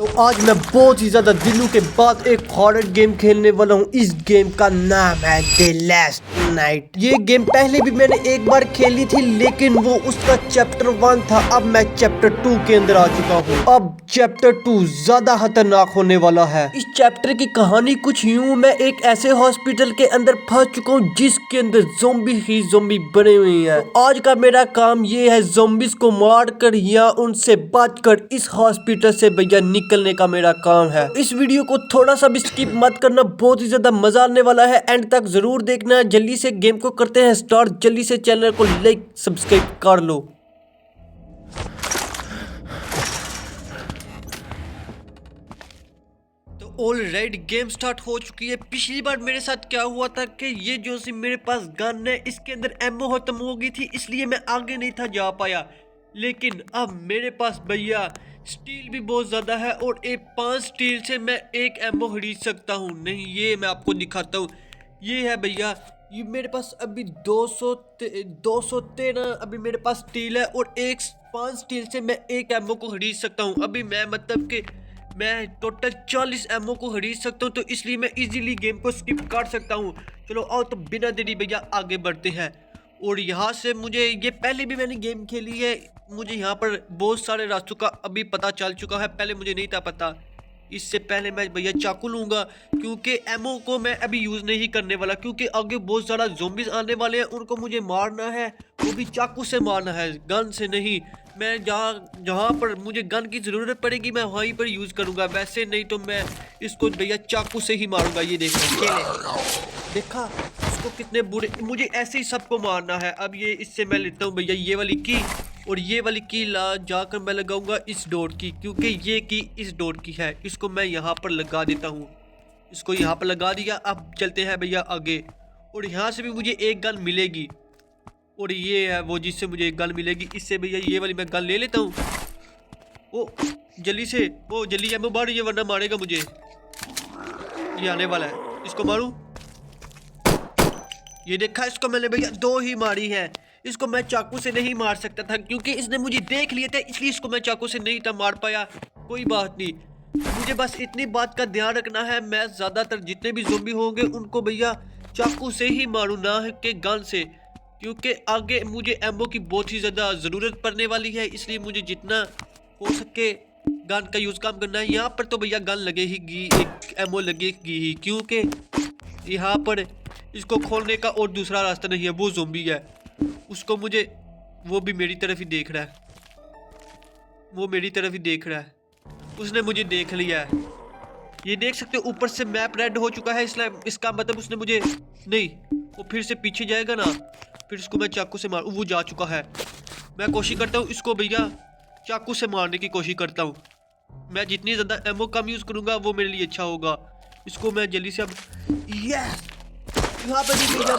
तो आज मैं बहुत ही ज़्यादा दिनों के बाद एक हॉरर गेम खेलने वाला हूँ। इस गेम का नाम है द लास्ट नाइट। ये गेम पहले भी मैंने एक बार खेली थी, लेकिन वो उसका चैप्टर 1 था। अब मैं चैप्टर 2 के अंदर आ चुका हूँ। अब चैप्टर 2 ज़्यादा खतरनाक होने वाला है। इस चैप्टर की कहानी कुछ यूँ, मैं एक ऐसे हॉस्पिटल के अंदर फंस चुका हूँ जिसके अंदर ज़ॉम्बी ही ज़ॉम्बी बने हुए हैं। तो आज का मेरा काम ये है ज़ॉम्बीज़ को मार कर या उनसे बचकर इस हॉस्पिटल से भैया निकलने का मेरा काम है। इस वीडियो को थोड़ा सा भी स्किप मत करना, बहुत ही ज्यादा मजा आने वाला है। एंड तक जरूर देखना। जल्दी से गेम को करते हैं स्टार्ट। जल्दी से चैनल को लाइक सब्सक्राइब कर लो। तो ऑलराइट गेम स्टार्ट हो चुकी है। पिछली बार मेरे साथ क्या हुआ था कि ये जो सी मेरे पास गन है, इसके अंदर एमओ खत्म हो गई थी, इसलिए मैं आगे नहीं था जा पाया। लेकिन अब मेरे पास भैया स्टील भी बहुत ज़्यादा है और एक 5 स्टील से मैं एक एमओ खरीद सकता हूँ। नहीं, ये मैं आपको दिखाता हूँ। ये है भैया, ये मेरे पास अभी 213 अभी मेरे पास स्टील है और 5 स्टील से मैं एक एमओ को खरीद सकता हूँ। अभी मैं मतलब कि मैं टोटल 40 एमओ को खरीद सकता हूँ, तो इसलिए मैं इजीली गेम को स्किप कर सकता हूँ। चलो आओ तो बिना देरी भैया आगे बढ़ते हैं। और यहाँ से मुझे ये पहले भी मैंने गेम खेली है, मुझे यहाँ पर बहुत सारे रास्तों का अभी पता चल चुका है। पहले मुझे नहीं था पता। इससे पहले मैं भैया चाकू लूँगा, क्योंकि एमओ को मैं अभी यूज़ नहीं करने वाला, क्योंकि आगे बहुत सारा ज़ॉम्बीज़ आने वाले हैं। उनको मुझे मारना है, वो भी चाकू से मारना है, गन से नहीं। मैं जहाँ पर मुझे गन की ज़रूरत पड़ेगी मैं वहीं पर यूज़ करूँगा, वैसे नहीं तो मैं इसको भैया चाकू से ही मारूँगा। ये देखा इसको कितने बुरे, मुझे ऐसे ही सबको मारना है। अब ये इससे मैं लेता हूँ भैया ये वाली की, और ये वाली की जाकर मैं लगाऊंगा इस डोर की, क्योंकि ये की इस डोर की है। इसको मैं यहाँ पर लगा देता हूँ, इसको यहाँ पर लगा दिया। अब चलते हैं भैया आगे। और यहाँ से भी मुझे एक गन मिलेगी, और ये है वो जिससे मुझे एक गन मिलेगी। इससे भैया ये वाली मैं गन ले लेता हूँ। ओ जल्दी से, ओ जल्दी एमओ मार, ये वरना मारेगा मुझे। ये आने वाला है, इसको मारूं। ये देखा, इसको मैंने भैया 2 ही मारी है। इसको मैं चाकू से नहीं मार सकता था, क्योंकि इसने मुझे देख लिए थे, इसलिए इसको मैं चाकू से नहीं था मार पाया। कोई बात नहीं, मुझे बस इतनी बात का ध्यान रखना है, मैं ज़्यादातर जितने भी ज़ॉम्बी होंगे उनको भैया चाकू से ही मारूँ, ना कि गन से, क्योंकि आगे मुझे एमओ की बहुत ही ज़्यादा ज़रूरत पड़ने वाली है। इसलिए मुझे जितना हो सके गन का यूज़ काम करना है। यहाँ पर तो भैया गन लगेगी, एक एमओ लगेगी ही, क्योंकि यहाँ पर इसको खोलने का और दूसरा रास्ता नहीं है। वो ज़ॉम्बी है, उसको मुझे, वो भी मेरी तरफ ही देख रहा है, वो मेरी तरफ ही देख रहा है, उसने मुझे देख लिया है। ये देख सकते हो ऊपर से मैप रेड हो चुका है, इसलिए इसका मतलब उसने मुझे नहीं, वो फिर से पीछे जाएगा ना, फिर इसको मैं चाकू से मार, वो जा चुका है। मैं कोशिश करता हूँ इसको भैया चाकू से मारने की कोशिश करता हूँ। मैं जितनी ज़्यादा एमओ कम यूज़ करूँगा वो मेरे लिए अच्छा होगा। इसको मैं जल्दी से अब यहाँ पर भी भैया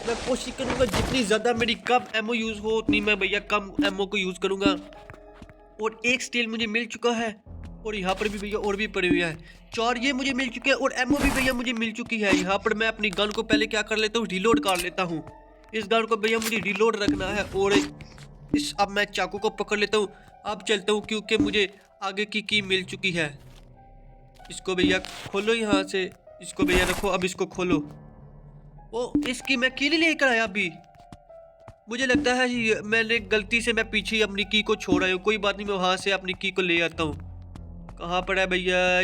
मैं कोशिश करूँगा जितनी ज़्यादा मेरी कम एमओ यूज़ हो उतनी मैं भैया कम एमओ को यूज़ करूँगा। और एक स्टील मुझे मिल चुका है, और यहाँ पर भी भैया और भी पड़े हुए हैं। 4 ये मुझे मिल चुके हैं, और एमओ भी भैया मुझे मिल चुकी है। यहाँ पर मैं अपनी गन को पहले क्या कर लेता हूँ, रिलोड कर लेता हूँ। इस गन को भैया मुझे रिलोड रखना है, और अब मैं चाकू को पकड़ लेता हूँ। अब चलता हूँ, क्योंकि मुझे आगे की मिल चुकी है। इसको भैया खोलो यहाँ से, इसको भैया रखो, अब इसको खोलो। ओ इसकी मैं की नहीं लेकर आया अभी, मुझे लगता है मैंने गलती से मैं पीछे अपनी की को छोड़ आया हूँ। कोई बात नहीं, मैं वहाँ से अपनी की को ले आता हूँ। कहाँ पर है भैया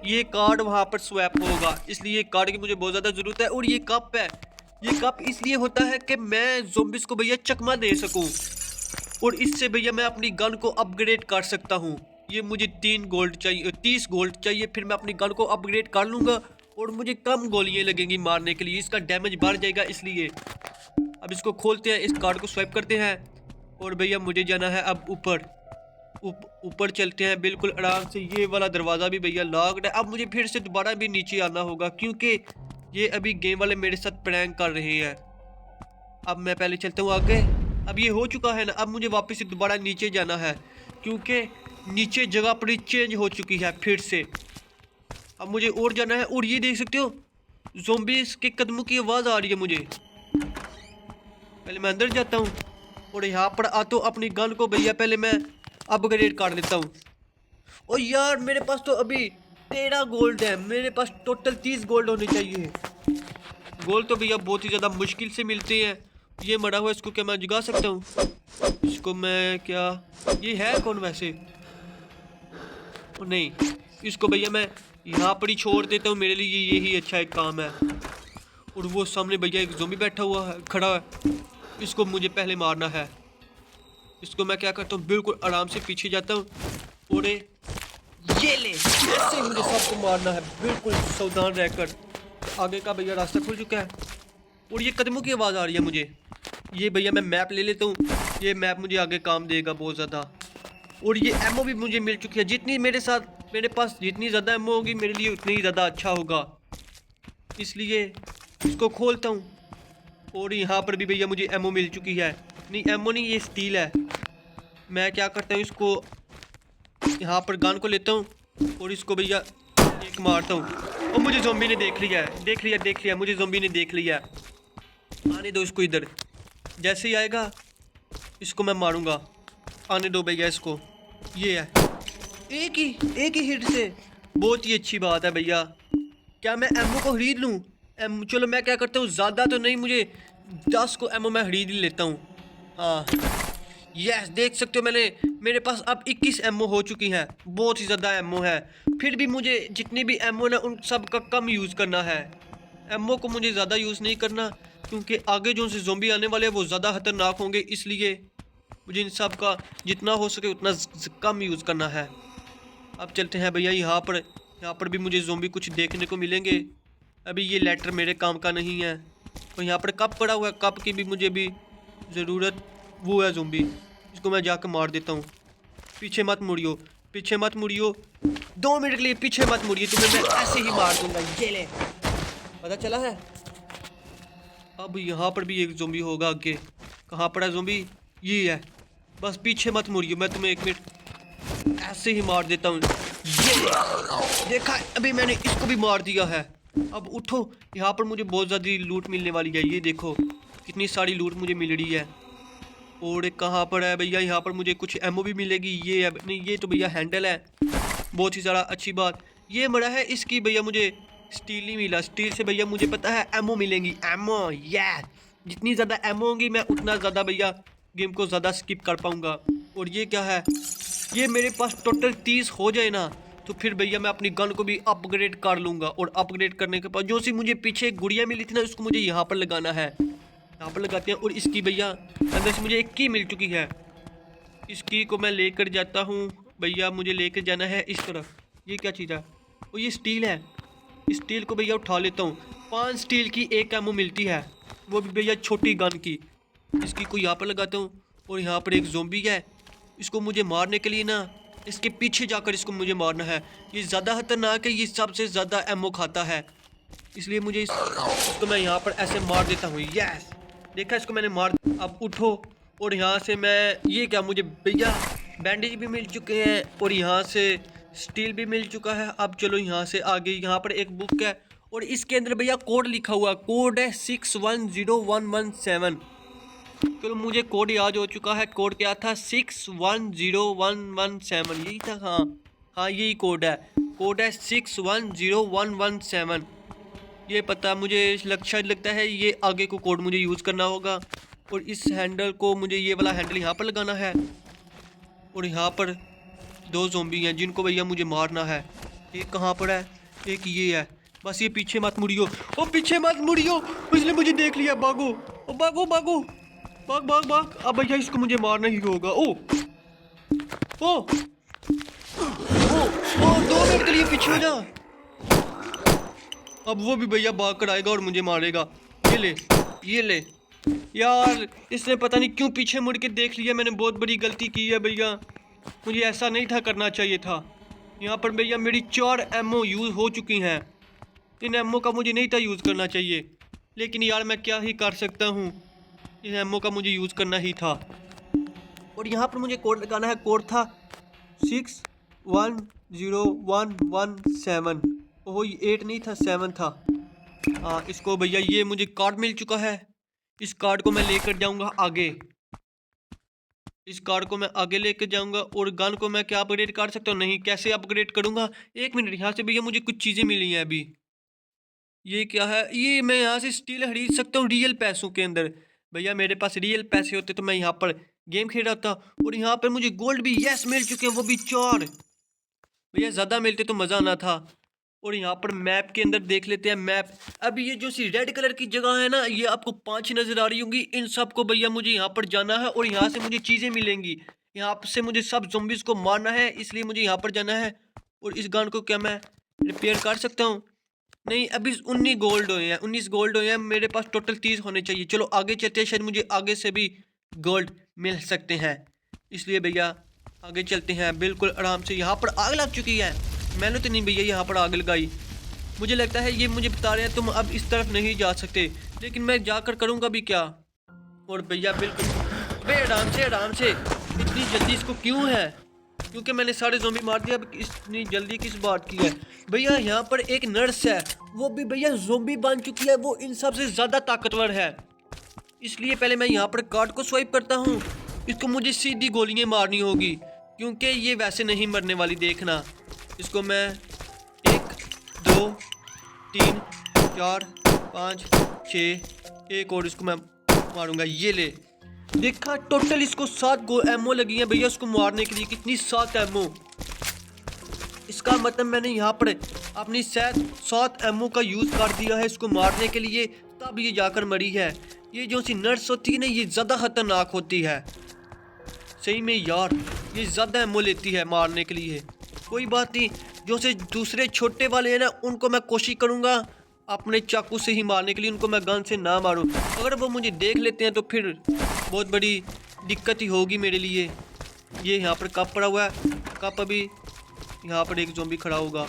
ये कार्ड वहाँ पर स्वैप होगा, इसलिए कार्ड की मुझे बहुत ज़्यादा ज़रूरत है। और ये कप है, ये कप इसलिए होता है कि मैं ज़ॉम्बीज़ को भैया चकमा दे सकूँ, और इससे भैया मैं अपनी गन को अपग्रेड कर सकता हूँ। ये मुझे 3 गोल्ड चाहिए, 30 गोल्ड चाहिए, फिर मैं अपनी गन को अपग्रेड कर लूँगा और मुझे कम गोलियाँ लगेंगी मारने के लिए, इसका डैमेज बढ़ जाएगा। इसलिए अब इसको खोलते हैं, इस कार्ड को स्वाइप करते हैं, और भैया मुझे जाना है अब ऊपर चलते हैं बिल्कुल आराम से। ये वाला दरवाज़ा भी भैया लॉक्ड है। अब मुझे फिर से दोबारा भी नीचे आना होगा, क्योंकि ये अभी गेम वाले मेरे साथ प्रैंक कर रहे हैं। अब मैं पहले चलता हूँ आगे। अब ये हो चुका है ना, अब मुझे वापस से दोबारा नीचे जाना है, क्योंकि नीचे जगह पर चेंज हो चुकी है फिर से। अब मुझे और जाना है, और ये देख सकते हो ज़ॉम्बीज़ के कदमों की आवाज़ आ रही है मुझे। पहले मैं अंदर जाता हूँ, और यहाँ पर आता हूँ अपनी गन को भैया पहले मैं अपग्रेड कर देता हूँ। ओ यार मेरे पास तो अभी 13 गोल्ड है, मेरे पास टोटल 30 गोल्ड होने चाहिए। गोल्ड तो भैया बहुत ही ज़्यादा मुश्किल से मिलते हैं। ये मरा हुआ, इसको क्या मैं जगा सकता हूँ? इसको मैं क्या, ये है कौन वैसे? ओ नहीं, इसको भैया मैं यहाँ पर ही छोड़ देता हूँ, मेरे लिए यही अच्छा एक काम है। और वो सामने भैया एक ज़ोंबी बैठा हुआ है, खड़ा है, इसको मुझे पहले मारना है। इसको मैं क्या करता हूँ, बिल्कुल आराम से पीछे जाता हूँ और ये ले, ऐसे ही मुझे सबको मारना है, बिल्कुल सावधान रहकर। आगे का भैया रास्ता खुल चुका है और ये कदमों की आवाज़ आ रही है मुझे। ये भैया मैं मैप ले लेता हूँ, ये मैप मुझे आगे काम देगा बहुत ज़्यादा। और ये एमओ भी मुझे मिल चुकी है, जितनी मेरे पास जितनी ज़्यादा एमओ होगी मेरे लिए उतनी ही ज़्यादा अच्छा होगा, इसलिए इसको खोलता हूँ। और यहाँ पर भी भैया मुझे एमओ मिल चुकी है। नहीं एमओ नहीं, ये स्टील है। मैं क्या करता हूँ, इसको यहाँ पर गन को लेता हूँ और इसको भैया एक मारता हूँ। और मुझे ज़ोंबी ने देख लिया है, देख लिया मुझे ज़ोंबी ने देख लिया है। आने दो इसको इधर, जैसे ही आएगा इसको मैं मारूंगा। आने दो भैया इसको। ये है, एक ही हिट से, बहुत ही अच्छी बात है भैया। क्या मैं एमओ को खरीद लूँ? चलो मैं क्या करता हूँ, ज़्यादा तो नहीं, मुझे 10 को एमओ मैं खरीद ही लेता हूँ। हाँ यस, देख सकते हो मेरे पास अब 21 एमओ हो चुकी हैं, बहुत ही ज़्यादा एमओ है। फिर भी मुझे जितनी भी एमओ ना उन सब का कम यूज़ करना है। एमओ को मुझे ज़्यादा यूज़ नहीं करना, क्योंकि आगे जो से ज़ोंबी आने वाले हैं वो ज़्यादा खतरनाक होंगे, इसलिए मुझे इन सब का जितना हो सके उतना कम यूज़ करना है। अब चलते हैं भैया यहाँ पर भी मुझे ज़ोंबी कुछ देखने को मिलेंगे। अभी ये लेटर मेरे काम का नहीं है। तो यहाँ पर कप पड़ा हुआ है, कप की भी मुझे भी ज़रूरत, वो है ज़ोंबी, इसको मैं जाकर मार देता हूँ। पीछे मत मुड़ियो, 2 मिनट के लिए पीछे मत मुड़िए, तुम्हें मैं ऐसे ही मार दूंगा। ये ले, पता चला है। अब यहाँ पर भी एक ज़ोंबी होगा आगे। कहाँ पड़ा ज़ोंबी? ये है, बस पीछे मत मुड़ियो, मैं तुम्हें 1 मिनट ऐसे ही मार देता हूँ। ये देखा, अभी मैंने इसको भी मार दिया है। अब उठो, यहाँ पर मुझे बहुत ज़्यादा लूट मिलने वाली है। ये देखो कितनी सारी लूट मुझे मिल रही है। और कहाँ पर है भैया, यहाँ पर मुझे कुछ एमओ भी मिलेगी। ये है, नहीं ये तो भैया हैंडल है, बहुत ही ज़्यादा अच्छी बात। ये मरा है, इसकी भैया मुझे स्टील नहीं मिला। स्टील से भैया मुझे पता है एमओ मिलेंगी, एमओ। जितनी ज़्यादा एमओ होंगी मैं उतना ज़्यादा भैया गेम को ज़्यादा स्किप कर पाऊँगा। और ये क्या है, ये मेरे पास टोटल 30 हो जाए ना, तो फिर भैया मैं अपनी गन को भी अपग्रेड कर लूँगा। और अपग्रेड करने के बाद जो सी मुझे पीछे गुड़िया मिली थी ना, उसको मुझे यहाँ पर लगाना है। यहाँ पर लगाते हैं। और इसकी भैया अंदर से मुझे एक की मिल चुकी है, इस की को मैं लेकर जाता हूँ भैया। मुझे लेकर जाना है इस तरफ। ये क्या चीज़ है? और ये स्टील है, स्टील को भैया उठा लेता हूँ। 5 स्टील की एक एमओ मिलती है, वो भी भैया छोटी गन की। इसकी को यहाँ पर लगाता हूँ। और यहाँ पर एक ज़ोंबी है, इसको मुझे मारने के लिए ना इसके पीछे जाकर इसको मुझे मारना है। ये ज़्यादा खतरनाक है, ये सबसे ज़्यादा एमओ खाता है, इसलिए मुझे इसको मैं यहाँ पर ऐसे मार देता हूँ। यस, देखा, इसको मैंने मार। अब उठो, और यहाँ से मैं, ये क्या, मुझे भैया बैंडेज भी मिल चुके हैं और यहाँ से स्टील भी मिल चुका है। अब चलो यहाँ से आगे, यहाँ पर एक बुक है और इसके अंदर भैया कोड लिखा हुआ, कोड है 610117। चलो मुझे कोड याद हो चुका है। कोड क्या था? 610117, यही था। हाँ यही कोड है, 610117। ये पता मुझे शायद लगता है ये आगे को कोड मुझे यूज़ करना होगा। और इस हैंडल को मुझे, ये वाला हैंडल यहाँ पर लगाना है। और यहाँ पर 2 ज़ोंबी हैं जिनको भैया मुझे मारना है। एक कहाँ पर है? एक ये है। बस ये पीछे मत मुड़ियो, ओ पीछे मत मुड़ियो, इसने मुझे देख लिया। भागो, ओ भागो भागो, भाग भाग भाग। अब भैया इसको मुझे मारना ही होगा। ओ ओ ओ, 2 मिनट के लिए पीछे हो जा। अब वो भी भैया भाग कर आएगा और मुझे मारेगा। ये ले, ये ले। यार इसने पता नहीं क्यों पीछे मुड़ के देख लिया। मैंने बहुत बड़ी गलती की है भैया, मुझे ऐसा नहीं था करना चाहिए था। यहाँ पर भैया मेरी 4 एमओ यूज़ हो चुकी हैं। इन एमओ का मुझे नहीं था यूज़ करना चाहिए, लेकिन यार मैं क्या ही कर सकता हूँ, इन एमओ का मुझे यूज़ करना ही था। और यहाँ पर मुझे कोड लगाना है। कोड था 610117। ओह, 8 नहीं था, 7 था। हाँ, इसको भैया, ये मुझे कार्ड मिल चुका है, इस कार्ड को मैं लेकर जाऊंगा आगे। इस कार को मैं आगे लेके जाऊंगा। और गन को मैं क्या अपग्रेड कर सकता हूँ? नहीं, कैसे अपग्रेड करूंगा? एक मिनट, यहाँ से भैया मुझे कुछ चीज़ें मिली हैं अभी। ये क्या है? ये मैं यहाँ से स्टील खरीद सकता हूँ रियल पैसों के अंदर। भैया मेरे पास रियल पैसे होते तो मैं यहाँ पर गेम खेल रहा था। और यहाँ पर मुझे गोल्ड भी यस मिल चुके हैं, वो भी 4। भैया ज़्यादा मिलते तो मज़ा आना था। और यहाँ पर मैप के अंदर देख लेते हैं मैप। अब ये जो सी रेड कलर की जगह है ना, ये आपको 5 नज़र आ रही होंगी। इन सब को भैया मुझे यहाँ पर जाना है और यहाँ से मुझे चीज़ें मिलेंगी। यहाँ से मुझे सब ज़ॉम्बीज़ को मारना है, इसलिए मुझे यहाँ पर जाना है। और इस गन को क्या मैं रिपेयर कर सकता हूँ? नहीं, अभी 19 गोल्ड हुए हैं, 19 गोल्ड हुए हैं। मेरे पास टोटल 30 होने चाहिए। चलो आगे चलते हैं, शायद मुझे आगे से भी गोल्ड मिल सकते हैं। इसलिए भैया आगे चलते हैं बिल्कुल आराम से। यहाँ पर आग लग चुकी है। मैंने तो नहीं भैया यहाँ पर आग लगाई। मुझे लगता है ये मुझे बता रहे हैं तुम अब इस तरफ नहीं जा सकते, लेकिन मैं जाकर करूँगा भी क्या? और भैया बिल्कुल बे आराम से। इतनी जल्दी इसको क्यों है? क्योंकि मैंने सारे ज़ॉम्बी मार दिया। अब इतनी जल्दी किस बात की है? भैया यहाँ पर एक नर्स है, वो भी भैया ज़ॉम्बी बन चुकी है। वो इन सब से ज़्यादा ताकतवर है। इसलिए पहले मैं यहाँ पर कार्ड को स्वाइप करता हूँ। इसको मुझे सीधी गोलियाँ मारनी होगी, क्योंकि ये वैसे नहीं मरने वाली। देखना, इसको मैं 1 2 3 4 5 6 एक और इसको मैं मारूंगा। ये ले, देखा टोटल इसको 7 एमओ लगी है भैया इसको मारने के लिए। कितनी 7 एमओ? इसका मतलब मैंने यहाँ पर अपनी 7 एमओ का यूज़ कर दिया है इसको मारने के लिए, तब ये जाकर मरी है। ये जो सी नर्स होती है ना, ये ज़्यादा खतरनाक होती है। सही में यार, ये ज़्यादा एमओ लेती है मारने के लिए। कोई बात नहीं, जो से दूसरे छोटे वाले हैं ना, उनको मैं कोशिश करूँगा अपने चाकू से ही मारने के लिए। उनको मैं गन से ना मारूं। अगर वो मुझे देख लेते हैं तो फिर बहुत बड़ी दिक्कत ही होगी मेरे लिए। ये यहाँ पर कप पड़ा हुआ है। कप अभी यहाँ पर एक ज़ॉम्बी खड़ा होगा,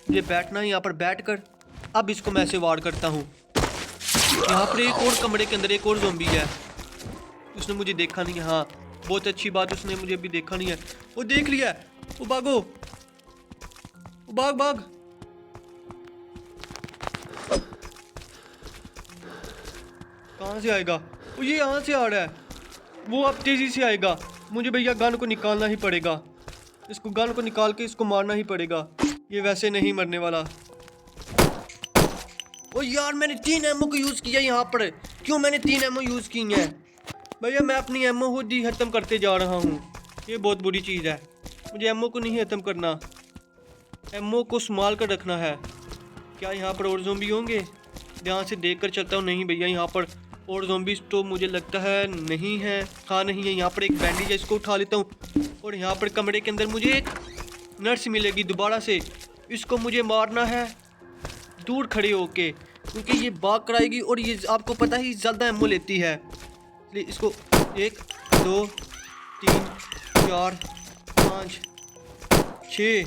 मुझे बैठना है यहाँ पर। बैठ कर अब इसको मैं ऐसे वार करता हूँ। यहाँ पर एक और कमरे के अंदर एक और ज़ॉम्बी है। उसने मुझे देखा नहीं है। हाँ, बहुत अच्छी बात, उसने मुझे अभी देखा नहीं है। वो देख लिया है। वो भागो, वो भाग। कहाँ से आएगा? वो ये यहाँ से आ रहा है। वो अब तेज़ी से आएगा। मुझे भैया गन को निकालना ही पड़ेगा। इसको गन को निकाल के इसको मारना ही पड़ेगा। ये वैसे नहीं मरने वाला। ओ यार, मैंने 3 एमओ को यूज़ किया यहाँ पर। क्यों मैंने 3 एमओ यूज़ की हैं? भैया मैं अपनी एमओ खुद ही ख़त्म करते जा रहा हूँ। ये बहुत बुरी चीज़ है। मुझे एमओ को नहीं ख़त्म करना, एमओ को संभाल कर रखना है। क्या यहाँ पर और ज़ॉम्बी होंगे? ध्यान से देख कर चलता हूँ। नहीं भैया, यहाँ पर और ज़ॉम्बीज़ तो मुझे लगता है नहीं है। हाँ नहीं है। यहाँ पर एक बैंडेज है, इसको उठा लेता हूँ। और यहाँ पर कमरे के अंदर मुझे एक नर्स मिलेगी दोबारा से। इसको मुझे मारना है दूर खड़े होके, क्योंकि ये भाग कर आएगी और ये आपको पता ही ज़्यादा एमओ लेती है। इसलिए इसको 1 2 3 4 5 6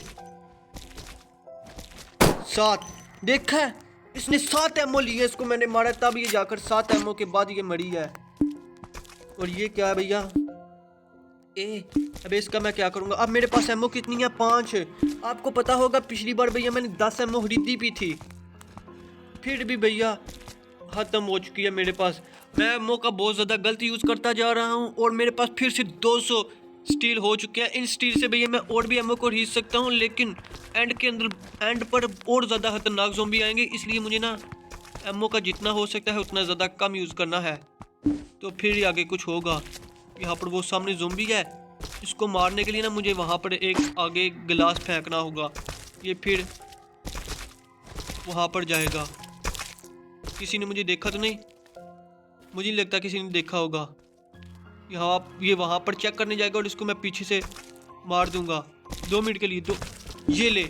7 देखा है, इसने 7 एमओ लिए। इसको मैंने मारा तब ये जाकर 7 एमओ के बाद ये मरी है। और ये क्या है भैया? अबे इसका मैं क्या करूँगा? अब मेरे पास एमओ कितनी है? 5। आपको पता होगा पिछली बार भैया मैंने 10 एमओ खरीदी भी थी, फिर भी भैया ख़त्म हो चुकी है मेरे पास। मैं एमओ का बहुत ज़्यादा गलत यूज़ करता जा रहा हूँ और मेरे पास फिर से 200 स्टील हो चुके हैं। इन स्टील से भैया मैं और भी एमओ को खरीद सकता हूँ, लेकिन एंड पर और ज़्यादा खतरनाक ज़ॉम्बी आएंगे। इसलिए मुझे ना एमओ का जितना हो सकता है उतना ज़्यादा कम यूज़ करना है, तो फिर ही आगे कुछ होगा। यहाँ पर वो सामने ज़ॉम्बी है, इसको मारने के लिए ना मुझे वहाँ पर एक आगे गिलास फेंकना होगा। ये फिर वहाँ पर जाएगा। किसी ने मुझे देखा तो नहीं? मुझे नहीं लगता किसी ने देखा होगा। ये वहाँ पर चेक करने जाएगा और इसको मैं पीछे से मार दूंगा 2 मिनट के लिए। तो ये ले,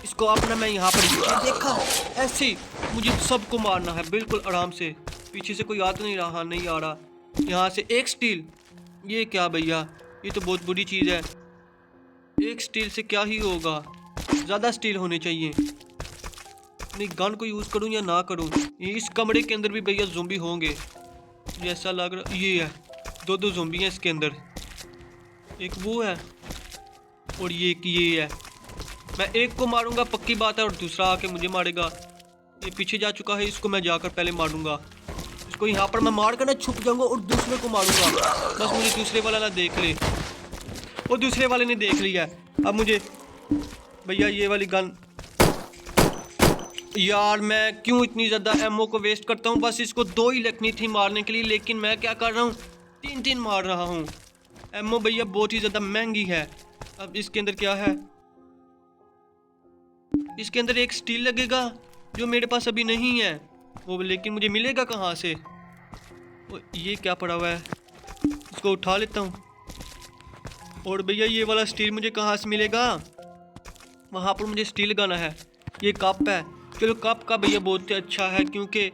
इसको अपना मैं यहाँ पर देखा। ऐसे मुझे सबको मारना है बिल्कुल आराम से। पीछे से कोई आ तो नहीं रहा? नहीं आ रहा। यहाँ से एक स्टील। ये क्या भैया? ये तो बहुत बुरी चीज़ है। एक स्टील से क्या ही होगा? ज़्यादा स्टील होने चाहिए। नहीं, गन को यूज़ करूँ या ना करूँ? इस कमरे के अंदर भी भैया ज़ॉम्बी होंगे, जैसा लग रहा। ये है, 2 ज़ॉम्बी हैं इसके अंदर। एक वो है और ये है। मैं एक को मारूंगा पक्की बात है, और दूसरा आके मुझे मारेगा। ये पीछे जा चुका है, इसको मैं जाकर पहले मारूंगा। इसको यहाँ पर मैं मार कर ना छुप जाऊंगा और दूसरे को मारूंगा। बस मुझे दूसरे वाला ना देख ले। वो दूसरे वाले ने देख लिया। अब मुझे भैया ये वाली गन, यार मैं क्यों इतनी ज़्यादा एमओ को वेस्ट करता हूँ। बस इसको 2 ही लगनी थी मारने के लिए, लेकिन मैं क्या कर रहा हूँ 3 मार रहा हूँ। एमओ भैया बहुत ही ज़्यादा महंगी है। अब इसके अंदर क्या है, इसके अंदर एक स्टील लगेगा जो मेरे पास अभी नहीं है वो, लेकिन मुझे मिलेगा कहाँ से। ये क्या पड़ा हुआ है, इसको उठा लेता हूँ। और भैया ये वाला स्टील मुझे कहाँ से मिलेगा, वहाँ पर मुझे स्टील लगाना है। ये कप है, चलो कप का भैया बहुत ही अच्छा है, क्योंकि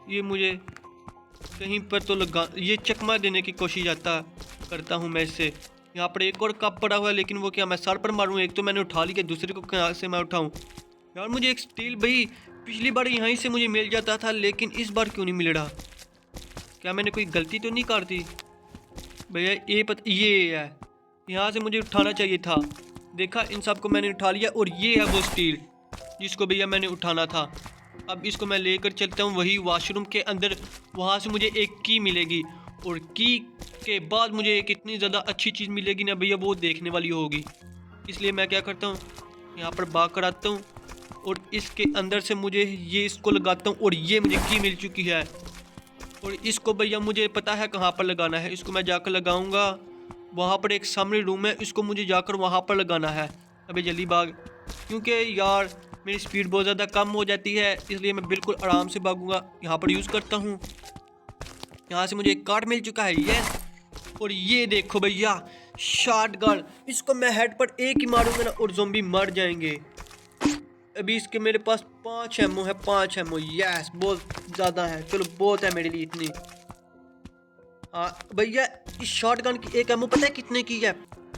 ये मुझे कहीं पर तो लगा, ये चकमा देने की कोशिश करता हूँ मैं इससे। यहाँ पर एक और कप पड़ा हुआ है, लेकिन वो क्या मैं सर पर मारूँ। एक तो मैंने उठा लिया, दूसरे को कहाँ से मैं उठाऊँ। यार मुझे एक स्टील भाई पिछली बार यहीं से मुझे मिल जाता था, लेकिन इस बार क्यों नहीं मिल रहा। क्या मैंने कोई गलती तो नहीं कर दी भैया। ये है, यहाँ से मुझे उठाना चाहिए था। देखा, इन सब को मैंने उठा लिया और ये है वो स्टील जिसको भैया मैंने उठाना था। अब इसको मैं लेकर चलता हूँ वही वॉशरूम के अंदर, वहाँ से मुझे एक की मिलेगी और की के बाद मुझे एक इतनी ज़्यादा अच्छी चीज़ मिलेगी ना भैया, वो देखने वाली होगी। इसलिए मैं क्या करता हूँ, यहाँ पर भाग कर आता हूँ और इसके अंदर से मुझे ये इसको लगाता हूँ और ये मुझे की मिल चुकी है। और इसको भैया मुझे पता है कहाँ पर लगाना है, इसको मैं जाकर लगाऊंगा। वहाँ पर एक सामने रूम है, इसको मुझे जाकर वहाँ पर लगाना है। अबे जल्दी भाग, क्योंकि यार मेरी स्पीड बहुत ज़्यादा कम हो जाती है, इसलिए मैं बिल्कुल आराम से भागूंगा। यहाँ पर यूज़ करता हूँ। यहाँ से मुझे एक कार्ड मिल चुका है, ये। और ये देखो भैया शॉटगन, इसको मैं हेड पर एक ही मारूंगा ना और ज़ॉम्बी मर जाएंगे। अभी इसके मेरे पास 5 एमओ है, 5 एमओ। यस, बहुत ज़्यादा है, चलो बहुत है मेरे लिए इतनी। हाँ भैया, इस शॉटगन की एक एमओ पता है कितने की है,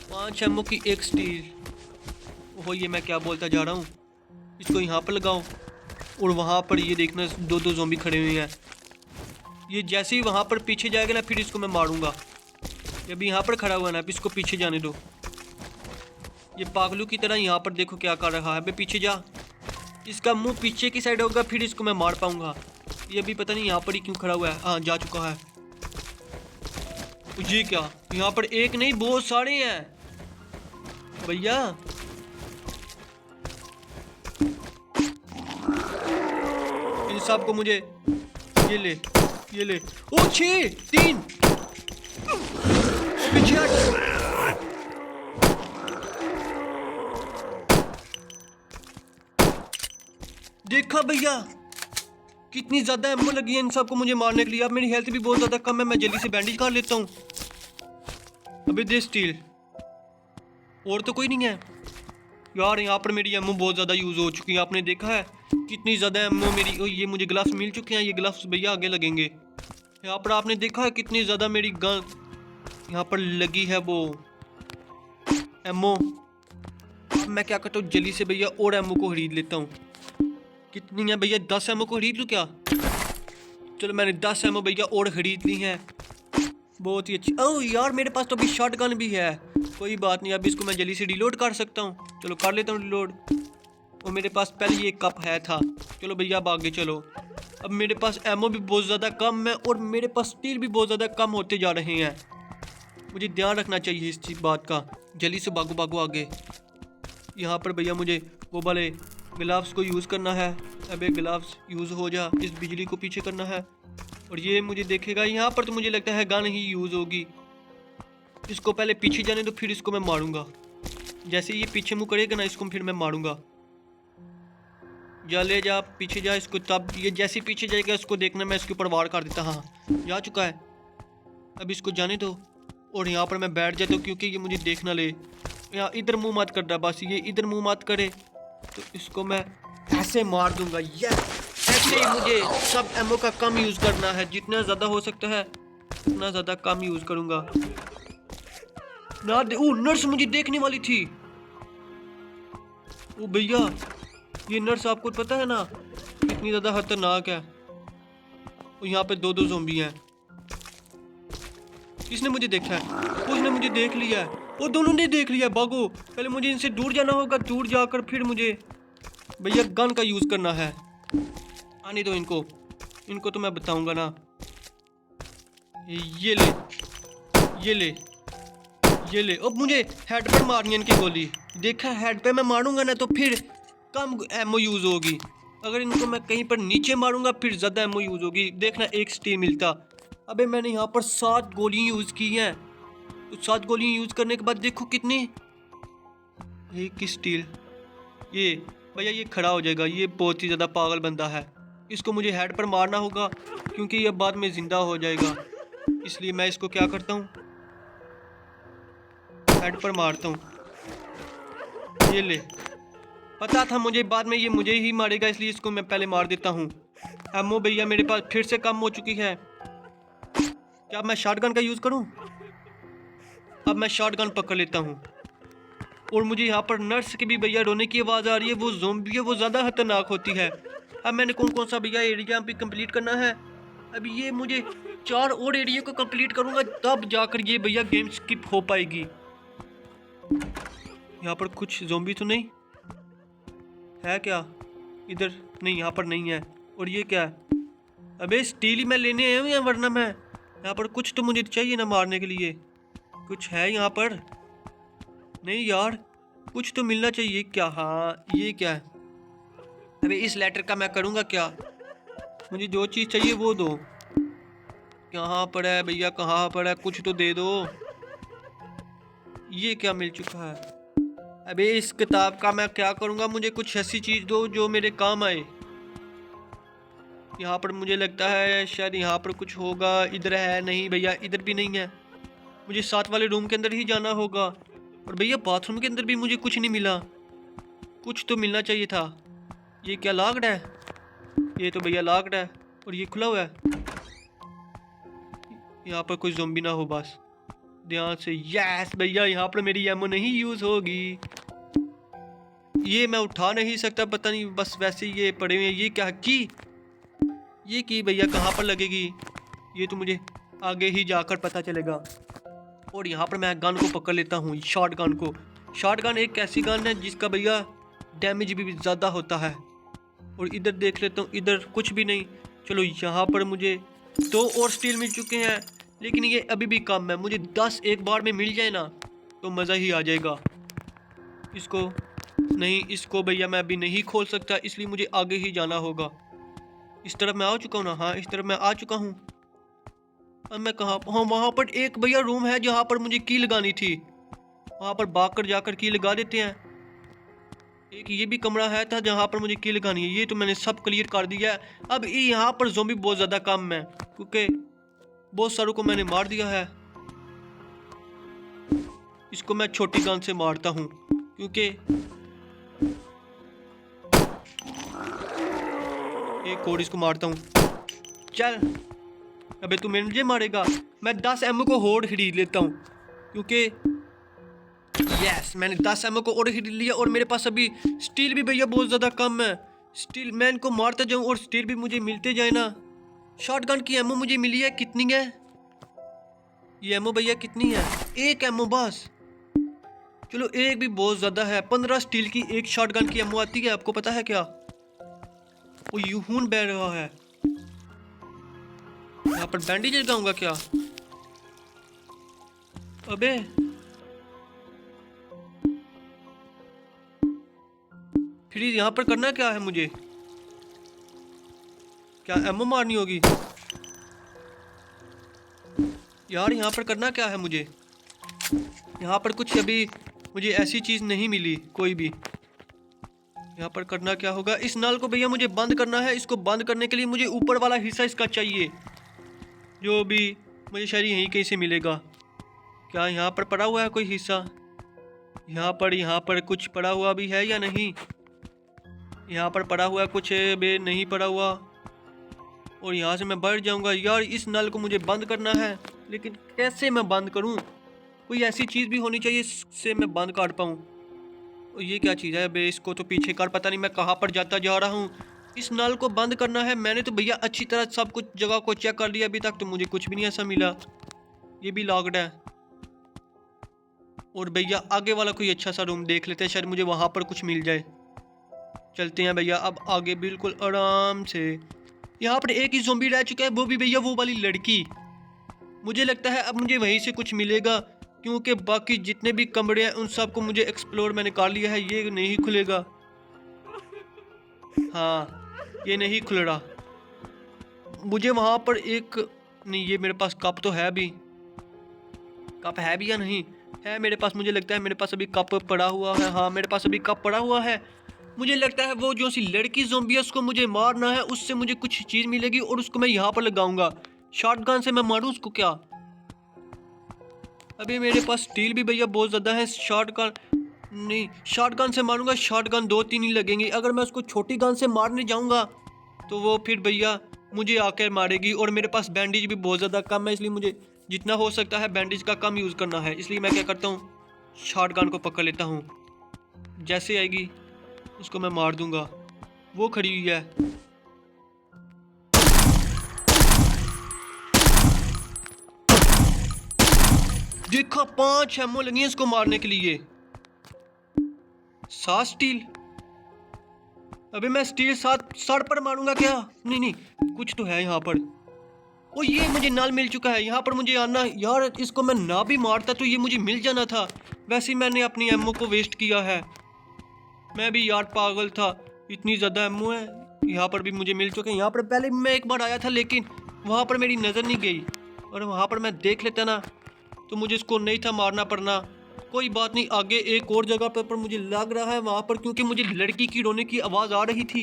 5 एमओ की एक स्टील। ओहो, ये मैं क्या बोलता जा रहा हूँ। इसको यहाँ पर लगाओ और वहाँ पर ये देखना 2 ज़ॉम्बी खड़े हुए हैं। ये जैसे ही वहाँ पर पीछे जाएगा ना, फिर इसको मैं मारूंगा। ये अभी यहाँ पर खड़ा हुआ ना, अब इसको पीछे जाने दो। ये पागलू की तरह यहाँ पर देखो क्या कर रहा है। अबे पीछे जा, इसका मुंह पीछे की साइड होगा, फिर इसको मैं मार पाऊंगा। ये अभी पता नहीं यहाँ पर ही क्यों खड़ा हुआ है। हाँ, जा चुका है। ये क्या, यहाँ पर एक नहीं बहुत सारे हैं भैया। इन सब को मुझे ये ले। ओ 6 3 पीछे हट। देखा भैया कितनी ज्यादा एमो लगी है इन सबको मुझे मारने के लिए। अब मेरी हेल्थ भी बहुत ज्यादा कम है, मैं जल्दी से बैंडेज कर लेता हूँ। अबे दे स्टील, और तो कोई नहीं है यार। यहाँ पर मेरी एमओ बहुत ज़्यादा यूज़ हो चुकी है, आपने देखा है कितनी ज़्यादा एमओ मेरी। ओ, ये मुझे ग्लव्स मिल चुके हैं, ये ग्लव्स भैया आगे लगेंगे। यहाँ पर आपने देखा है कितनी ज़्यादा मेरी गन यहाँ पर लगी है वो एमओ। मैं क्या करता हूँ, जल्दी से भैया और एमओ को खरीद लेता हूँ। कितनी है भैया, 10 एमओ को खरीद लूँ क्या। चलो मैंने 10 एमओ भैया और ख़रीद ली हैं, बहुत ही अच्छी। ओह यार मेरे पास तो अभी शॉटगन भी है, कोई बात नहीं। अब इसको मैं जल्दी से रिलोड कर सकता हूँ। चलो कर लेता हूँ रिलोड। और मेरे पास पहले ये कप है था। चलो भैया अब आगे चलो। अब मेरे पास एमओ भी बहुत ज़्यादा कम है और मेरे पास स्टील भी बहुत ज़्यादा कम होते जा रहे हैं। मुझे ध्यान रखना चाहिए इस चीज़ बात का। जल्दी से भागो आगे। यहाँ पर भैया मुझे वो वाले ग्लव्स को यूज़ करना है। अबे ग्लव्स यूज़ हो जा, इस बिजली को पीछे करना है। और ये मुझे देखेगा यहाँ पर, तो मुझे लगता है गन ही यूज़ होगी। इसको पहले पीछे जाने दो, फिर इसको मैं मारूंगा। जैसे ये पीछे मुँह करेगा ना, इसको फिर मैं मारूंगा। जा ले जा, पीछे जा इसको। तब ये जैसे पीछे जाएगा इसको देखना, मैं इसके ऊपर वार कर देता। हाँ जा चुका है। अब इसको जाने दो और यहाँ पर मैं बैठ जाता हूँ, क्योंकि ये मुझे देख ना ले। यहाँ इधर मुँह मत कर रहा, बस ये इधर मुँह मत करे। तो इसको मैं ऐसे मार दूंगा। ऐसे ही मुझे सब एमओ का कम यूज़ करना है, जितना ज़्यादा हो सकता है उतना ज़्यादा कम यूज़ करूँगा ना। नर्स मुझे देखने वाली थी। ओ भैया ये नर्स आपको पता है ना कितनी ज़्यादा खतरनाक है। और यहाँ पे 2 ज़ॉम्बी हैं। किसने मुझे देखा है, उसने मुझे देख लिया है। वो दोनों ने देख लिया। भागो, पहले मुझे इनसे दूर जाना होगा, दूर जाकर फिर मुझे भैया गन का यूज़ करना है। आने दो इनको तो मैं बताऊंगा ना। ये ले, ये ले, ये ले। अब मुझे हेड पर मारनी है इनकी गोली। देखा, हेड पे मैं मारूंगा ना तो फिर कम एमओ यूज़ होगी। अगर इनको मैं कहीं पर नीचे मारूंगा फिर ज़्यादा एमओ यूज़ होगी। देखना, एक स्टील मिलता। अबे मैंने यहाँ पर 7 गोलियाँ यूज़ की हैं। तो 7 गोलियाँ यूज़ करने के बाद देखो कितनी, एक स्टील। ये भैया ये खड़ा हो जाएगा। ये बहुत ही ज़्यादा पागल बंदा है। इसको मुझे हेड पर मारना होगा क्योंकि ये बाद में ज़िंदा हो जाएगा। इसलिए मैं इसको क्या करता हूँ, हेड पर मारता हूँ। ये ले, पता था मुझे बाद में ये मुझे ही मारेगा, इसलिए इसको मैं पहले मार देता हूँ। एमओ भैया मेरे पास फिर से कम हो चुकी है। क्या मैं शॉटगन का यूज़ करूँ? अब मैं शॉटगन पकड़ लेता हूँ। और मुझे यहाँ पर नर्स की भी भैया रोने की आवाज़ आ रही है। वो ज़ोंबी है, वो ज़्यादा खतरनाक होती है। अब मैंने कौन कौन सा भैया एरिया पे कंप्लीट करना है। अभी ये मुझे 4 और एरिया को कंप्लीट करूँगा तब जाकर ये भैया गेम स्किप हो पाएगी। यहाँ पर कुछ ज़ोंबी तो नहीं है क्या? इधर नहीं, यहाँ पर नहीं है। और ये क्या है? अबे स्टील ही मैं लेने आया हूँ या वरना मैं यहाँ पर कुछ तो मुझे चाहिए ना मारने के लिए। कुछ है यहाँ पर? नहीं यार, कुछ तो मिलना चाहिए क्या? हाँ, ये क्या है? अबे इस लेटर का मैं करूँगा क्या? मुझे जो चीज़ चाहिए वो दो। कहाँ पर है भैया, कहाँ पर है? कुछ तो दे दो। ये क्या मिल चुका है? अबे इस किताब का मैं क्या करूँगा? मुझे कुछ ऐसी चीज़ दो जो मेरे काम आए। यहाँ पर मुझे लगता है शायद यहाँ पर कुछ होगा। इधर है? नहीं भैया, इधर भी नहीं है। मुझे 7 वाले रूम के अंदर ही जाना होगा। और भैया बाथरूम के अंदर भी मुझे कुछ नहीं मिला। कुछ तो मिलना चाहिए था। ये क्या लॉक्ड है? ये तो भैया लॉक्ड है। और ये खुला हुआ है। यहाँ पर कोई ज़ोंबी ना हो बस, ध्यान से। यस भैया, यहाँ पर मेरी एमो नहीं यूज़ होगी। ये मैं उठा नहीं सकता, पता नहीं, बस वैसे ये पड़े हुए हैं। ये क्या की? ये की भैया कहाँ पर लगेगी? ये तो मुझे आगे ही जाकर पता चलेगा। और यहाँ पर मैं गन को पकड़ लेता हूँ, शॉर्ट गन को। शॉर्ट गन एक ऐसी गन है जिसका भैया डैमेज भी ज़्यादा होता है। और इधर देख लेता हूँ, इधर कुछ भी नहीं। चलो, यहाँ पर मुझे 2 और स्टील मिल चुके हैं, लेकिन ये अभी भी कम है। मुझे 10 एक बार में मिल जाए ना तो मज़ा ही आ जाएगा। इसको नहीं, इसको भैया मैं अभी नहीं खोल सकता, इसलिए मुझे आगे ही जाना होगा। इस तरफ मैं आ चुका हूँ ना? हाँ, इस तरफ मैं आ चुका हूँ। अब मैं कहाँ? हाँ, वहाँ पर एक भैया रूम है जहाँ पर मुझे की लगानी थी। वहाँ पर भागकर जाकर की लगा देते हैं। एक ये भी कमरा है था जहाँ पर मुझे की लगानी है। ये तो मैंने सब क्लियर कर दिया है। अब यहाँ पर ज़ोंबी बहुत ज़्यादा कम है क्योंकि बहुत सारों को मैंने मार दिया है। इसको मैं छोटी गन से मारता हूँ क्योंकि एक और इसको मारता हूँ। चल, अबे तू मुझे मारेगा? मैं 10 एमओ को और खरीद लेता हूँ क्योंकि यस, मैंने 10 एमओ को और खरीद लिया। और मेरे पास अभी स्टील भी भैया बहुत ज़्यादा कम है। स्टील मैं इनको मारता जाऊँ और स्टील भी मुझे मिलते जाए ना। शॉटगन की एमओ मुझे मिली है, कितनी है ये एमओ भैया? कितनी है? 1 एमओ बस। चलो, एक भी बहुत ज़्यादा है। 15 स्टील की एक शॉटगन की एमओ आती है, आपको पता है क्या? वो यूं बह रहा है। यहाँ पर बैंडेज लगाऊंगा क्या? अबे फिर यहाँ पर करना क्या है मुझे? क्या एमओ मारनी होगी? यार यहाँ पर करना क्या है मुझे? यहाँ पर कुछ अभी मुझे ऐसी चीज़ नहीं मिली कोई भी। यहाँ पर करना क्या होगा? इस नल को भैया मुझे बंद करना है। इसको बंद करने के लिए मुझे ऊपर वाला हिस्सा इसका चाहिए, जो भी मुझे शायद यहीं कहीं से मिलेगा। क्या यहाँ पर पड़ा हुआ है कोई हिस्सा? यहाँ पर कुछ पड़ा हुआ भी है या नहीं? यहाँ पर पड़ा हुआ कुछ भी नहीं पड़ा हुआ। और यहाँ से मैं बढ़ जाऊँगा। यार इस नल को मुझे बंद करना है, लेकिन कैसे मैं बंद करूँ? कोई ऐसी चीज़ भी होनी चाहिए जिससे मैं बंद कर पाऊँ। और ये क्या चीज़ है बे? इसको तो पीछे कर, पता नहीं मैं कहाँ पर जाता जा रहा हूँ। इस नल को बंद करना है। मैंने तो भैया अच्छी तरह सब कुछ जगह को चेक कर लिया, अभी तक तो मुझे कुछ भी नहीं ऐसा मिला। ये भी लॉक्ड है। और भैया आगे वाला कोई अच्छा सा रूम देख लेते हैं, शायद मुझे वहाँ पर कुछ मिल जाए। चलते हैं भैया अब आगे बिल्कुल आराम से। यहाँ पर एक ही ज़ॉम्बी रह चुका है, वो भी भैया वो वाली लड़की। मुझे लगता है अब मुझे वहीं से कुछ मिलेगा, क्योंकि बाकी जितने भी कमरे हैं उन सबको मुझे एक्सप्लोर मैंने कर लिया है। ये नहीं खुलेगा, हाँ ये नहीं खुल रहा। मुझे वहाँ पर एक, नहीं ये मेरे पास कप तो है भी, कप है भी या नहीं है मेरे पास? मुझे लगता है मेरे पास अभी कप पड़ा हुआ है। हाँ मेरे पास अभी कप पड़ा हुआ है। मुझे लगता है वो जो सी लड़की ज़ोंबी है उसको मुझे मारना है, उससे मुझे कुछ चीज़ मिलेगी और उसको मैं यहाँ पर लगाऊंगा। शॉटगन से मैं मारूं उसको क्या? अभी मेरे पास स्टील भी भैया बहुत ज़्यादा है। शॉटगन नहीं, शॉटगन से मारूंगा। शॉटगन 2-3 ही लगेंगी। अगर मैं उसको छोटी गन से मारने जाऊंगा तो वो फिर भैया मुझे आकर मारेगी, और मेरे पास बैंडेज भी बहुत ज़्यादा कम है, इसलिए मुझे जितना हो सकता है बैंडेज का कम यूज़ करना है। इसलिए मैं क्या करता हूँ, शॉटगन को पकड़ लेता हूँ। जैसे आएगी उसको मैं मार दूंगा। वो खड़ी हुई है। देखा, 5 एमओ लगी है इसको मारने के लिए। 7 स्टील। अभी मैं स्टील 7 सर पर मारूंगा क्या? नहीं नहीं, कुछ तो है यहाँ पर। ओ ये मुझे नाल मिल चुका है। यहाँ पर मुझे आना यार, इसको मैं ना भी मारता तो ये मुझे मिल जाना था। वैसे ही मैंने अपनी एमओ को वेस्ट किया है। मैं भी यार पागल था, इतनी ज़्यादा एमओ है। यहाँ पर भी मुझे मिल चुके हैं। यहाँ पर पहले भी मैं एक बार आया था, लेकिन वहाँ पर मेरी नज़र नहीं गई, और वहाँ पर मैं देख लेता ना तो मुझे इसको नहीं था मारना पड़ना। कोई बात नहीं, आगे एक और जगह पर मुझे लग रहा है वहाँ पर, क्योंकि मुझे लड़की की रोने की आवाज़ आ रही थी,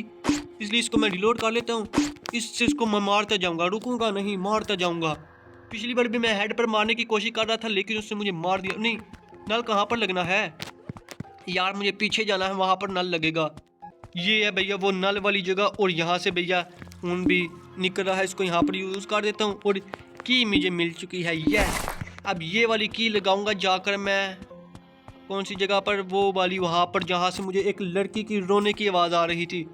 इसलिए इसको मैं रिलोड कर लेता हूँ। इससे इसको मैं मारता जाऊँगा, रुकूंगा नहीं, मारता जाऊँगा। पिछली बार भी मैं हेड पर मारने की कोशिश कर रहा था, लेकिन उसने मुझे मार दिया। नहीं, नल कहाँ पर लगना है यार? मुझे पीछे जाना है, वहाँ पर नल लगेगा। ये है भैया वो नल वाली जगह, और यहाँ से भैया खून भी निकल रहा है। इसको यहाँ पर यूज़ कर देता हूँ, और की मुझे मिल चुकी है। ये अब ये वाली की लगाऊंगा जाकर मैं कौन सी जगह पर, वो वाली वहाँ पर जहाँ से मुझे एक लड़की की रोने की आवाज़ आ रही थी।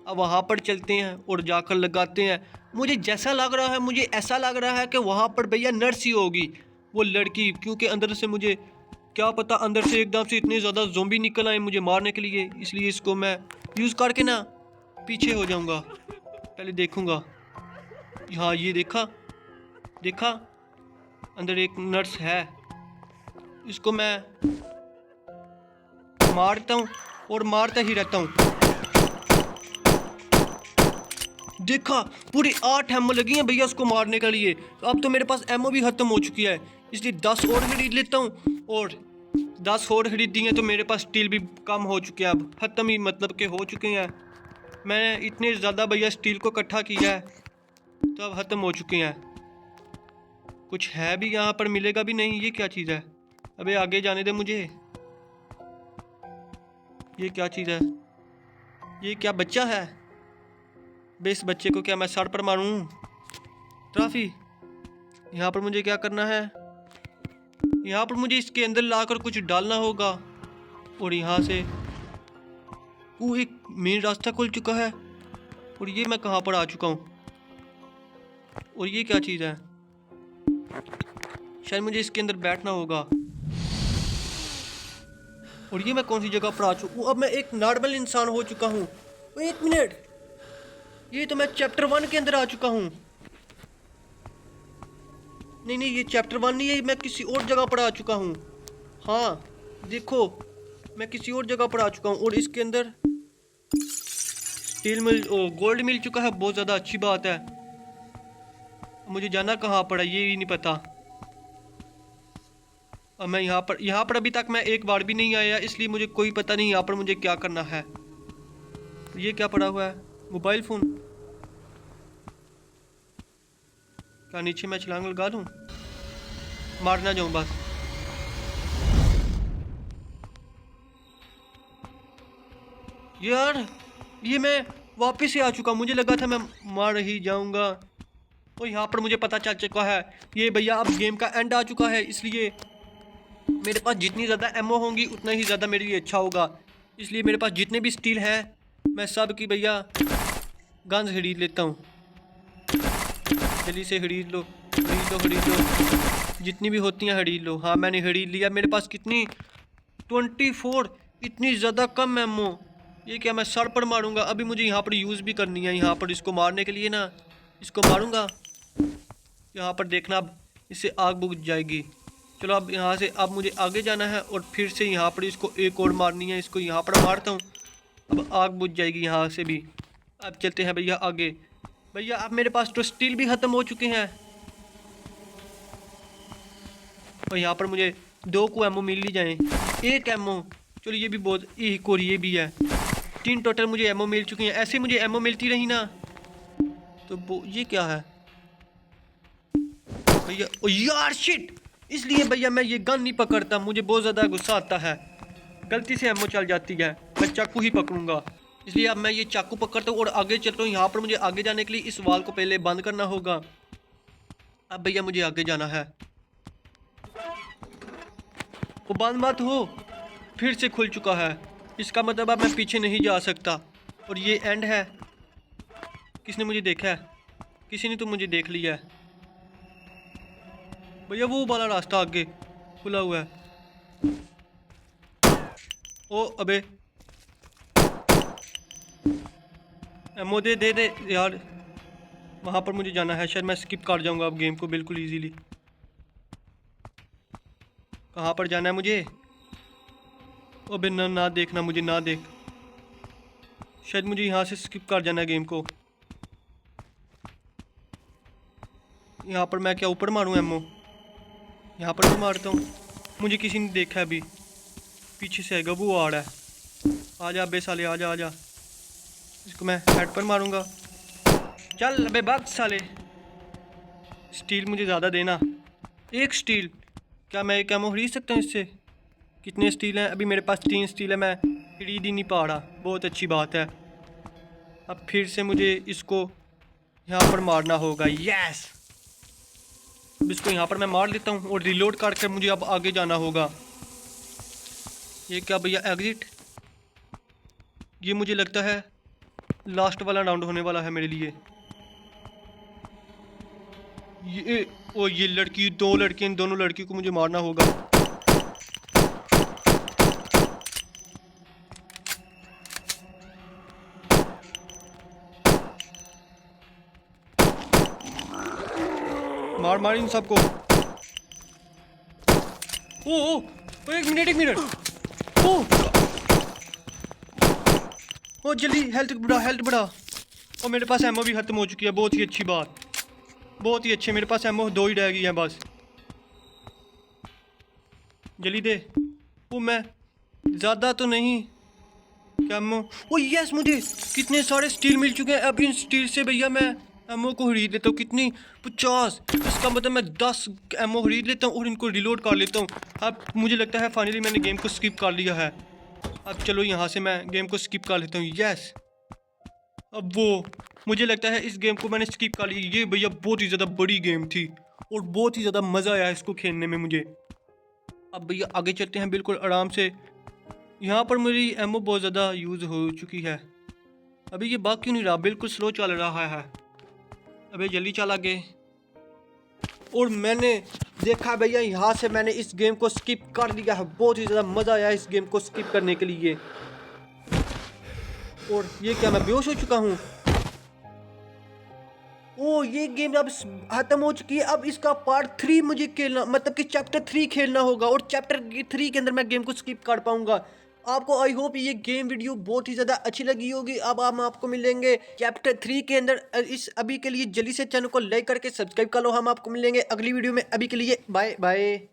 अब वहाँ पर चलते हैं और जाकर लगाते हैं। मुझे जैसा लग रहा है, मुझे ऐसा लग रहा है कि वहाँ पर भैया नर्स ही होगी वो लड़की, क्योंकि अंदर से मुझे क्या पता, अंदर से एकदम से इतने ज़्यादा ज़ोंबी निकल आए मुझे मारने के लिए। इसलिए इसको मैं यूज़ करके ना पीछे हो जाऊँगा, पहले देखूँगा। हाँ ये देखा देखा, अंदर एक नर्स है। इसको मैं मारता हूँ और मारता ही रहता हूँ। देखा, पूरी 8 एमओ लगी हैं भैया उसको मारने के लिए। अब तो मेरे पास एमओ भी ख़त्म हो चुकी है, इसलिए 10 और खरीद लेता हूँ, और 10 और खरीद दी हैं तो मेरे पास स्टील भी कम हो चुके हैं। अब ख़त्म ही मतलब के हो चुके हैं। मैंने इतने ज़्यादा भैया स्टील को इकट्ठा किया है तो अब ख़त्म हो चुके हैं। कुछ है भी यहाँ पर, मिलेगा भी नहीं। ये क्या चीज़ है? अबे आगे जाने दे मुझे। ये क्या चीज़ है? ये क्या बच्चा है? बे इस बच्चे को क्या मैं सर पर मारूं? ट्रॉफी। यहाँ पर मुझे क्या करना है? यहाँ पर मुझे इसके अंदर लाकर कुछ डालना होगा, और यहाँ से वो एक मेन रास्ता खुल चुका है। और ये मैं कहाँ पर आ चुका हूँ? और ये क्या चीज़ है? शायद मुझे इसके अंदर बैठना होगा। और ये मैं कौन सी जगह पर आ चुका हूँ? अब मैं एक नॉर्मल इंसान हो चुका हूँ। एक मिनट, ये तो मैं चैप्टर 1 के अंदर आ चुका हूँ। नहीं नहीं, ये चैप्टर 1 नहीं है, मैं किसी और जगह पर आ चुका हूँ। हाँ देखो, मैं किसी और जगह पर आ चुका हूँ, और इसके अंदर स्टील मिल गोल्ड मिल चुका है। बहुत ज़्यादा अच्छी बात है। मुझे जाना कहाँ पड़ा ये भी नहीं पता। अब मैं यहाँ पर अभी तक मैं एक बार भी नहीं आया, इसलिए मुझे कोई पता नहीं यहाँ पर मुझे क्या करना है। ये क्या पड़ा हुआ है? Mobile phone. क्या नीचे मैं छलांग लगा दूँ? मारना जाऊँ बस। यार ये मैं वापस से आ चुका, मुझे लगा था मैं मार ही जाऊँगा, और यहाँ पर मुझे पता चल चुका है ये भैया अब गेम का एंड आ चुका है। इसलिए मेरे पास जितनी ज़्यादा एमओ होंगी उतना ही ज़्यादा मेरे लिए अच्छा होगा। इसलिए मेरे पास जितने भी स्टील हैं मैं सब की भैया गन्स खरीद लेता हूँ। जल्दी से खरीद लो खरीद लो खरीद लो, जितनी भी होती हैं खरीद लो। हाँ मैंने खरीद लिया। मेरे पास कितनी 24, इतनी ज़्यादा कम एमओ। ये क्या मैं सर पर मारूंगा? अभी मुझे यहाँ पर यूज़ भी करनी है। यहाँ पर इसको मारने के लिए ना इसको मारूंगा। यहाँ पर देखना, अब इससे आग बुझ जाएगी। चलो अब यहाँ से अब मुझे आगे जाना है और फिर से यहाँ पर इसको एक और मारनी है। इसको यहाँ पर मारता हूँ, अब आग बुझ जाएगी यहाँ से भी। अब चलते हैं भैया आगे। भैया अब मेरे पास तो स्टील भी ख़त्म हो चुके हैं और यहाँ पर मुझे 2 को एमओ मिल ही जाए। 1 एमओ, चलो ये भी बहुत, एक और ये भी है। 3 टोटल मुझे एमओ मिल चुकी हैं। ऐसे मुझे एमओ मिलती रही ना तो ये क्या है भैया? ओ यार शिट, इसलिए भैया मैं ये गन नहीं पकड़ता, मुझे बहुत ज़्यादा गुस्सा आता है। गलती से एमओ चल जाती है, मैं चाकू ही पकड़ूंगा। इसलिए अब मैं ये चाकू पकड़ता हूँ और आगे चलता हूँ। यहाँ पर मुझे आगे जाने के लिए इस वाल को पहले बंद करना होगा। अब भैया मुझे आगे जाना है। वो बंद मत हो, फिर से खुल चुका है। इसका मतलब अब मैं पीछे नहीं जा सकता और ये एंड है। किसने मुझे देखा है? किसी ने तो मुझे देख लिया है। भैया वो वाला रास्ता आगे खुला हुआ है। ओ अबे एमओ दे दे दे यार। वहाँ पर मुझे जाना है, शायद मैं स्किप कर जाऊँगा अब गेम को बिल्कुल इजीली। कहाँ पर जाना है मुझे? अबे ना ना देखना मुझे, ना देख। शायद मुझे यहाँ से स्किप कर जाना है गेम को। यहाँ पर मैं क्या ऊपर मारूँ एमओ? यहाँ पर भी मारता हूँ। मुझे किसी ने देखा है अभी, पीछे से आएगा, वो आ रहा है। आजा अबे साले, आजा आजा। इसको मैं हेड पर मारूंगा। चल अबे भाग साले। स्टील मुझे ज़्यादा देना। 1 स्टील, क्या मैं एक एमओ खरीद सकता हूँ इससे? कितने स्टील हैं? अभी मेरे पास 3 स्टील है, मैं खरीद ही नहीं पा रहा। बहुत अच्छी बात है। अब फिर से मुझे इसको यहाँ पर मारना होगा। यस, अब इसको यहाँ पर मैं मार लेता हूँ और रिलोड करके मुझे अब आगे जाना होगा। ये क्या भैया एग्जिट? ये मुझे लगता है लास्ट वाला राउंड होने वाला है मेरे लिए। ये लड़की, 2 लड़के, इन दोनों लड़की को मुझे मारना होगा। मार मार इन सबको। ओ एक मिनट। ओ जल्दी हेल्थ बढ़ा। और मेरे पास एमओ भी खत्म हो चुकी है, बहुत ही अच्छी बात, बहुत ही अच्छे। मेरे पास एमओ 2 ही रह गई है बस। जल्दी दे। वो मैं ज़्यादा तो नहीं, क्या एमओ? ओ यस, मुझे कितने सारे स्टील मिल चुके हैं। अब इन स्टील से भैया मैं एमओ को खरीद लेता हूँ। कितनी? 50। इसका मतलब मैं 10 एमओ खरीद लेता हूँ और इनको रिलोड कर लेता हूँ। अब मुझे लगता है फाइनली मैंने गेम को स्किप कर लिया है। अब चलो यहाँ से मैं गेम को स्किप कर लेता हूँ। यस, अब वो मुझे लगता है इस गेम को मैंने स्किप कर लिया। ये भैया बहुत ही ज़्यादा बड़ी गेम थी और बहुत ही ज़्यादा मज़ा आया इसको खेलने में मुझे। अब भैया आगे चलते हैं बिल्कुल आराम से। यहाँ पर मेरी एमओ बहुत ज़्यादा यूज़ हो चुकी है। अभी ये भाग क्यों नहीं रहा? बिल्कुल स्लो चल रहा है। अबे जल्दी चल आगे। और मैंने देखा भैया यहाँ से मैंने इस गेम को स्किप कर दिया है। बहुत ही ज़्यादा मज़ा आया इस गेम को स्किप करने के लिए। और ये क्या, मैं बेहोश हो चुका हूँ? ओ ये गेम अब खत्म हो चुकी है। अब इसका पार्ट 3 मुझे खेलना, मतलब कि चैप्टर 3 खेलना होगा और चैप्टर 3 के अंदर मैं गेम को स्किप कर पाऊंगा। आपको आई होप ये गेम वीडियो बहुत ही ज़्यादा अच्छी लगी होगी। अब हम आपको मिलेंगे चैप्टर 3 के अंदर। इस अभी के लिए जल्दी से चैनल को लाइक करके सब्सक्राइब कर लो। हम आपको मिलेंगे अगली वीडियो में। अभी के लिए बाय बाय।